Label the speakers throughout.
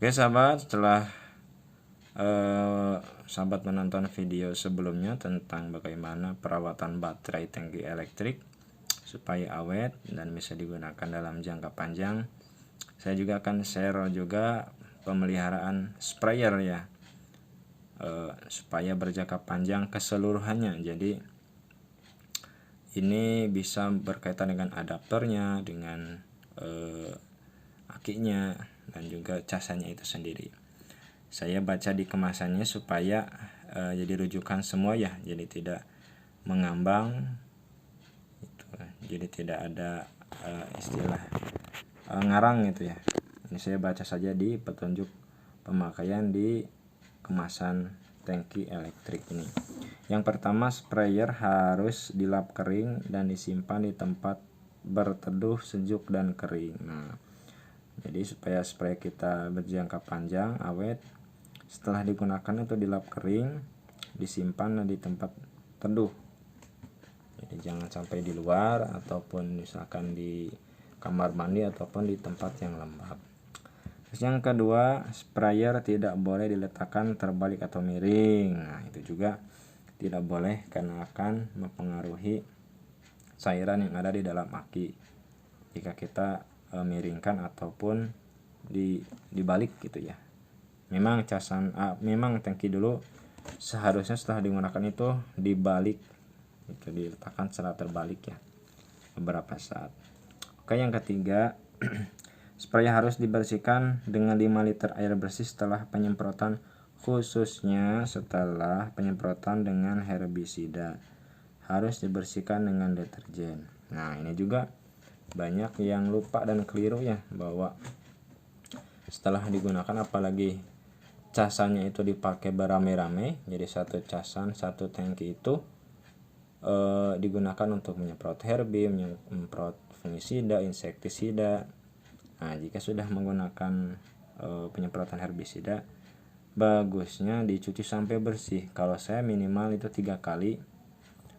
Speaker 1: Oke sahabat, setelah sahabat menonton video sebelumnya tentang bagaimana perawatan baterai tangki elektrik supaya awet dan bisa digunakan dalam jangka panjang, saya juga akan share juga pemeliharaan sprayer ya, supaya berjangka panjang keseluruhannya. Jadi ini bisa berkaitan dengan adaptornya, dengan akinya, dan juga casanya itu sendiri. Saya baca di kemasannya supaya jadi rujukan semua ya, jadi tidak mengambang gitu. Jadi tidak ada istilah ngarang gitu ya. Ini saya baca saja di petunjuk pemakaian di kemasan tangki elektrik ini. Yang pertama, sprayer harus dilap kering dan disimpan di tempat berteduh sejuk dan kering. Nah, jadi supaya sprayer kita berjangka panjang, awet, setelah digunakan itu dilap kering, disimpan di tempat teduh. Jadi jangan sampai di luar ataupun misalkan di kamar mandi ataupun di tempat yang lembab. Terus yang kedua, sprayer tidak boleh diletakkan terbalik atau miring. Nah, itu juga tidak boleh karena akan mempengaruhi cairan yang ada di dalam aki. Jika kita miringkan ataupun dibalik gitu ya. Memang memang tangki dulu seharusnya setelah digunakan itu dibalik, itu diletakkan secara terbalik ya beberapa saat. Oke, yang ketiga, sprayer harus dibersihkan dengan 5 liter air bersih setelah penyemprotan, khususnya setelah penyemprotan dengan herbisida. Harus dibersihkan dengan deterjen. Nah, ini juga banyak yang lupa dan keliru ya, bahwa setelah digunakan apalagi casannya itu dipakai beramai-ramai, jadi satu casan satu tangki itu digunakan untuk menyemprot herbi, menyemprot fungisida, insektisida. Nah, jika sudah menggunakan penyemprotan herbisida, bagusnya dicuci sampai bersih. Kalau saya minimal itu 3 kali,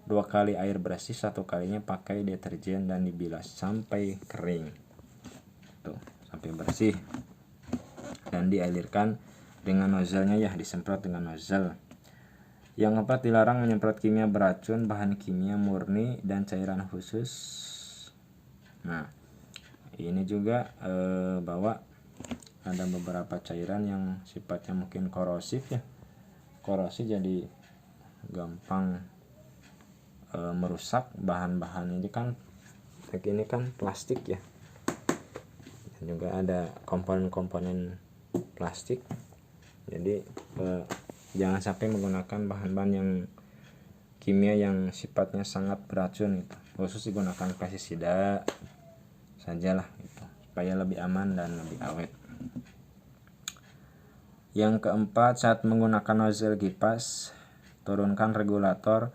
Speaker 1: 2 kali air bersih, 1 kalinya pakai deterjen dan dibilas sampai kering tuh, sampai bersih, dan dialirkan dengan nozzle-nya ya, disemprot dengan nozzle. Yang keempat, dilarang menyemprot kimia beracun, bahan kimia murni, dan cairan khusus. Nah, ini juga bahwa ada beberapa cairan yang sifatnya mungkin korosif ya, korosi, jadi gampang merusak bahan-bahan ini kan. Ini kan plastik ya, dan juga ada komponen-komponen plastik. Jadi jangan sampai menggunakan bahan-bahan yang kimia yang sifatnya sangat beracun gitu. Khusus digunakan pestisida sajalah gitu, supaya lebih aman dan lebih awet. Yang keempat, saat menggunakan nozzle kipas, turunkan regulator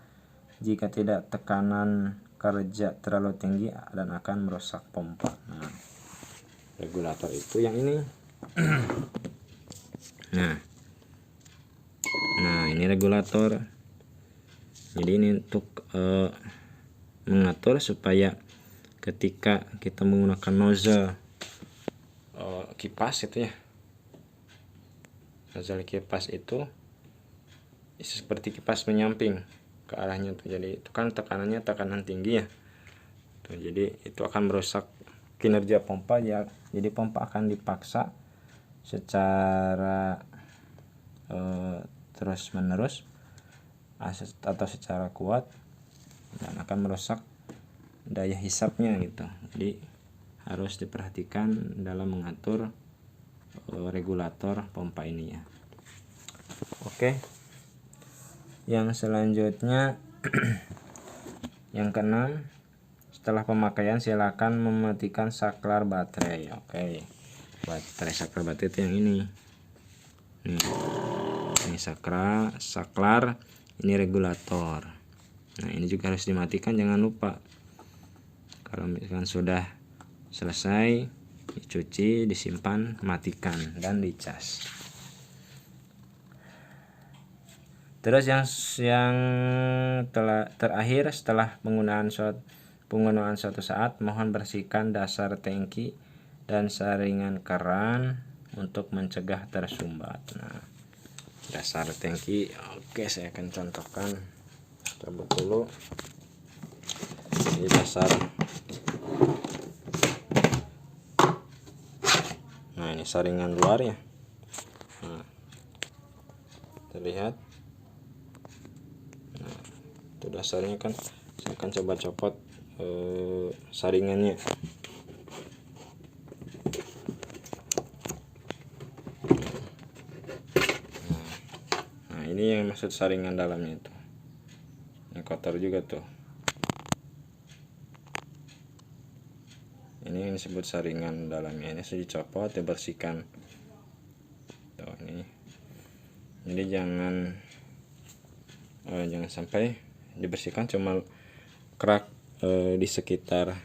Speaker 1: jika tidak tekanan kerja terlalu tinggi dan akan merusak pompa. Nah, regulator itu yang ini. Nah, ini regulator. Jadi ini untuk mengatur supaya ketika kita menggunakan nozzle kipas itu ya, nozzle kipas itu seperti kipas menyamping ke arahnya tuh. Jadi itu kan tekanannya tekanan tinggi ya tuh, jadi itu akan merusak kinerja pompa ya. Jadi pompa akan dipaksa secara terus menerus atau secara kuat, dan akan merusak daya hisapnya gitu. Jadi harus diperhatikan dalam mengatur regulator pompa ini ya. Oke, yang selanjutnya yang keenam, setelah pemakaian silakan mematikan saklar baterai. Oke, baterai, saklar baterai itu yang ini nih, ini saklar, ini regulator. Nah, ini juga harus dimatikan, jangan lupa. Kalau misalkan sudah selesai dicuci, disimpan, matikan dan dicas. Terus yang terakhir, setelah penggunaan suatu saat, mohon bersihkan dasar tangki dan saringan keran untuk mencegah tersumbat. Nah, dasar tangki, oke, saya akan contohkan. Cabut dulu ini dasar. Nah, ini saringan luarnya. Nah, terlihat. Nah, itu dasarnya kan. Saya akan coba copot saringannya. Nah, ini yang maksud saringan dalamnya itu. Ini kotor juga tuh. Ini yang disebut saringan dalamnya. Ini sudah dicopot, dibersihkan. Tuh, ini. Jadi jangan sampai dibersihkan cuma kerak di sekitar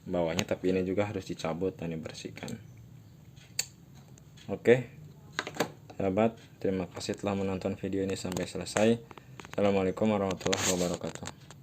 Speaker 1: bawahnya, tapi ini juga harus dicabut dan dibersihkan. Oke, sahabat, terima kasih telah menonton video ini sampai selesai. Assalamualaikum warahmatullahi wabarakatuh.